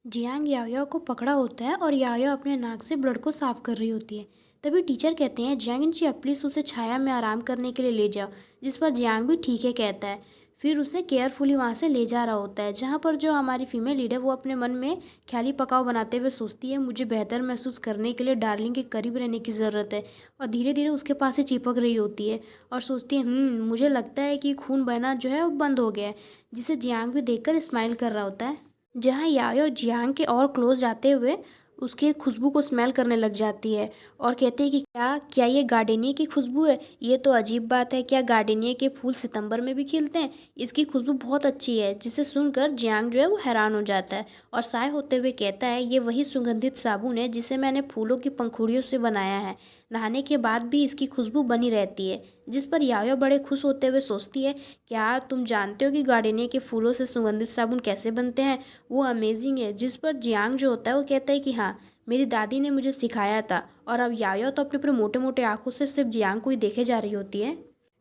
Jiang याओ को पकड़ा होता है और याओ अपने नाक से ब्लड को साफ कर रही होती है। तभी टीचर कहते हैं जियांग इंची प्लीज उसे छाया में आराम करने के लिए ले जाओ। जिस पर जियांग भी ठीक है कहता है। फिर उसे केयरफुली वहाँ से ले जा रहा होता है, जहाँ पर जो हमारी फीमेल लीड है वो अपने मन में ख्याली पकाव बनाते हुए सोचती है मुझे बेहतर महसूस करने के लिए डार्लिंग के करीब रहने की ज़रूरत है। और धीरे धीरे उसके पास से चिपक रही होती है और सोचती है मुझे लगता है कि खून बहना जो है वो बंद हो गया है। जिसे जियांग भी देखकर स्माइल कर रहा होता है। जहाँ यायो जियांग के और क्लोज जाते हुए उसकी खुशबू को स्मेल करने लग जाती है और कहते हैं कि क्या क्या ये गार्डेनिया की खुशबू है। ये तो अजीब बात है, क्या गार्डेनिया के फूल सितंबर में भी खिलते हैं। इसकी खुशबू बहुत अच्छी है। जिसे सुनकर जियांग जो है वो हैरान हो जाता है और साय होते हुए कहता है ये वही सुगंधित साबुन है जिसे मैंने फूलों की पंखुड़ियों से बनाया है। नहाने के बाद भी इसकी खुशबू बनी रहती है। जिस पर यायो बड़े खुश होते हुए सोचती है क्या तुम जानते हो कि गार्डेनिया के फूलों से सुगंधित साबुन कैसे बनते हैं। वो अमेजिंग है। जिस पर जियांग जो होता है वो कहता है कि हाँ, मेरी दादी ने मुझे सिखाया था। और अब यायो तो अपने पूरे मोटे मोटे आंखों से सिर्फ जियांग को ही देखे जा रही होती है।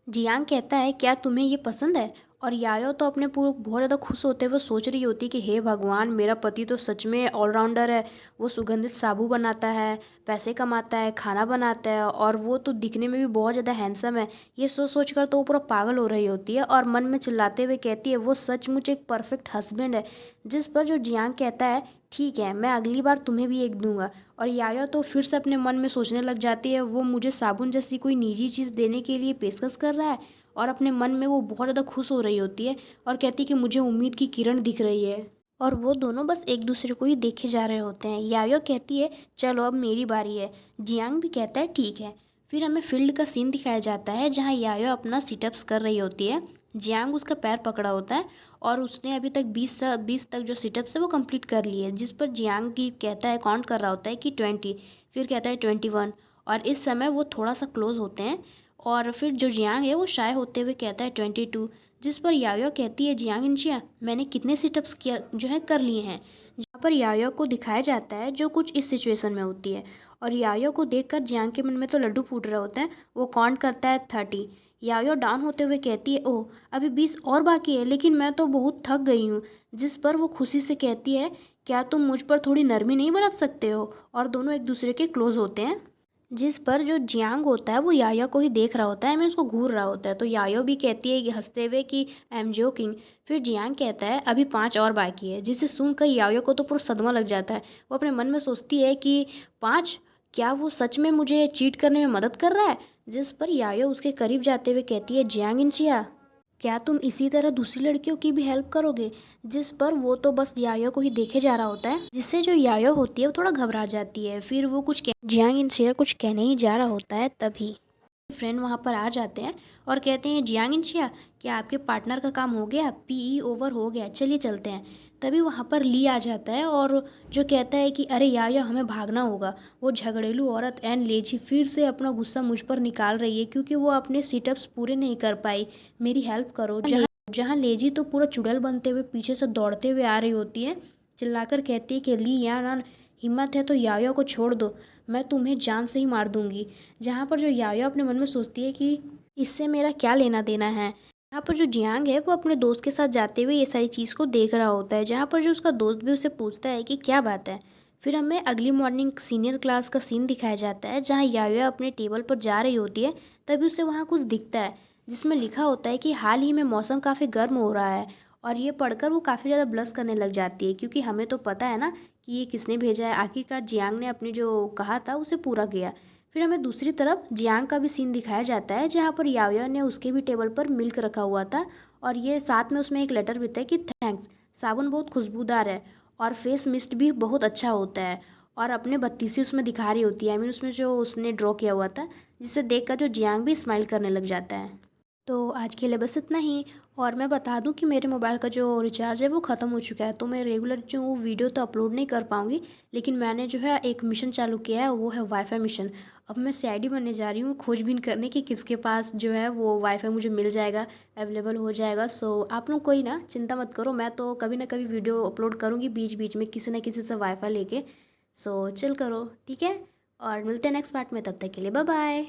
जियांग कहता है क्या तुम्हें ये पसंद है। और यायो तो अपने पूरे बहुत ज़्यादा खुश होते हुए सोच रही होती है कि हे भगवान, मेरा पति तो सच में ऑलराउंडर है। वो सुगंधित साबुन बनाता है, पैसे कमाता है, खाना बनाता है और वो तो दिखने में भी बहुत ज़्यादा हैंडसम है। ये सोच सोच कर तो वो पूरा पागल हो रही होती है और मन में चिल्लाते हुए कहती है वो सचमुच एक परफेक्ट हस्बैंड है। जिस पर जो जियांग कहता है ठीक है, मैं अगली बार तुम्हें भी एक दूंगा। और याया तो फिर से अपने मन में सोचने लग जाती है वो मुझे साबुन जैसी कोई निजी चीज़ देने के लिए पेशकश कर रहा है। और अपने मन में वो बहुत ज़्यादा खुश हो रही होती है और कहती है कि मुझे उम्मीद की किरण दिख रही है। और वो दोनों बस एक दूसरे को ही देखे जा रहे होते हैं। यायो कहती है चलो अब मेरी बारी है। जियांग भी कहता है ठीक है। फिर हमें फील्ड का सीन दिखाया जाता है जहाँ यायो अपना सिटअप्स कर रही होती है। जियांग उसका पैर पकड़ा होता है और उसने अभी तक 20 तक जो सिटअप्स है वो कंप्लीट कर लिए। जिस पर जियांग की कहता है काउंट कर रहा होता है कि 20, फिर कहता है 21। और इस समय वो थोड़ा सा क्लोज होते हैं और फिर जो जियांग है वो शाय होते हुए कहता है 22। जिस पर यायो कहती है जियांग इंचिया मैंने कितने सिटअप्स किया जो है कर लिए हैं। जहाँ पर यायो को दिखाया जाता है जो कुछ इस सिचुएशन में होती है। और यायो को देखकर जियांग के मन में तो लड्डू फूट रहे होते हैं। वो काउंट करता है 30। यायो डाउन होते हुए कहती है ओह, अभी 20 और बाकी है लेकिन मैं तो बहुत थक गई हूँ। जिस पर वो खुशी से कहती है क्या तुम मुझ पर थोड़ी नरमी नहीं बरत सकते हो। और दोनों एक दूसरे के क्लोज होते हैं। जिस पर जो जियांग होता है वो यायो को ही देख रहा होता है, मैं उसको घूर रहा होता है। तो यायो भी कहती है कि हंसते हुए कि आई एम जोकिंग। फिर जियांग कहता है अभी 5 और बाकी है। जिसे सुनकर यायो को तो पूरा सदमा लग जाता है। वो अपने मन में सोचती है कि 5, क्या वो सच में मुझे चीट करने में मदद कर रहा है। जिस पर यायो उसके करीब जाते हुए कहती है जियांग इंचिया क्या तुम इसी तरह दूसरी लड़कियों की भी हेल्प करोगे। जिस पर वो तो बस यायो को ही देखे जा रहा होता है। जिससे जो यायो होती है वो थोड़ा घबरा जाती है। फिर वो जियांग इनसे कुछ कहने ही जा रहा होता है तभी फ्रेंड वहाँ पर आ जाते हैं और कहते हैं जियांग इंशिया क्या आपके पार्टनर का काम हो गया, पीई ओवर हो गया, चलिए चलते हैं। तभी वहाँ पर ली आ जाता है और जो कहता है कि अरे याया हमें भागना होगा। वो झगड़ेलू औरत एन लेजी फिर से अपना गुस्सा मुझ पर निकाल रही है क्योंकि वो अपने सिटअप्स पूरे नहीं कर पाई। मेरी हेल्प करो। जहाँ जहाँ लेजी तो पूरा चुड़ैल बनते हुए पीछे से दौड़ते हुए आ रही होती है। चिल्लाकर कहती है कि ली यान, हिम्मत है तो याया को छोड़ दो, मैं तुम्हें जान से ही मार दूंगी। जहाँ पर जो याया अपने मन में सोचती है कि इससे मेरा क्या लेना देना है। यहाँ पर जो जियांग है वो अपने दोस्त के साथ जाते हुए ये सारी चीज़ को देख रहा होता है। जहाँ पर जो उसका दोस्त भी उसे पूछता है कि क्या बात है। फिर हमें अगली मॉर्निंग सीनियर क्लास का सीन दिखाया जाता है जहाँ याया अपने टेबल पर जा रही होती है। तभी उसे वहाँ कुछ दिखता है जिसमें लिखा होता है कि हाल ही में मौसम काफ़ी गर्म हो रहा है। और ये पढ़कर वो काफ़ी ज़्यादा ब्लश करने लग जाती है क्योंकि हमें तो पता है ना कि ये किसने भेजा है। आखिरकार जियांग ने अपने जो कहा था उसे पूरा किया। फिर हमें दूसरी तरफ जियांग का भी सीन दिखाया जाता है जहाँ पर याओया ने उसके भी टेबल पर मिल्क रखा हुआ था और ये साथ में उसमें एक लेटर भी था कि थैंक्स, साबुन बहुत खुशबूदार है और फेस मिस्ट भी बहुत अच्छा होता है। और अपने बत्तीसी उसमें दिखा रही होती है, आई मीन उसमें जो उसने ड्रॉ किया हुआ था, जिसे देखकर जो जियांग भी स्माइल करने लग जाता है। तो आज के लिए बस इतना ही। और मैं बता दूं कि मेरे मोबाइल का जो रिचार्ज है वो ख़त्म हो चुका है, तो मैं रेगुलर जो वीडियो तो अपलोड नहीं कर पाऊँगी। लेकिन मैंने जो है एक मिशन चालू किया है, वो है वाईफाई मिशन। अब मैं सीआईडी बनने जा रही हूँ खोजबीन करने की किसके पास जो है वो वाईफाई मुझे मिल जाएगा, अवेलेबल हो जाएगा। सो आप लोग कोई ना चिंता मत करो, मैं तो कभी ना कभी वीडियो अपलोड करूँगी बीच बीच में किसी न किसी से वाईफाई लेके। सो चिल करो, ठीक है। और मिलते हैं नेक्स्ट पार्ट में, तब तक के लिए बाय बाय।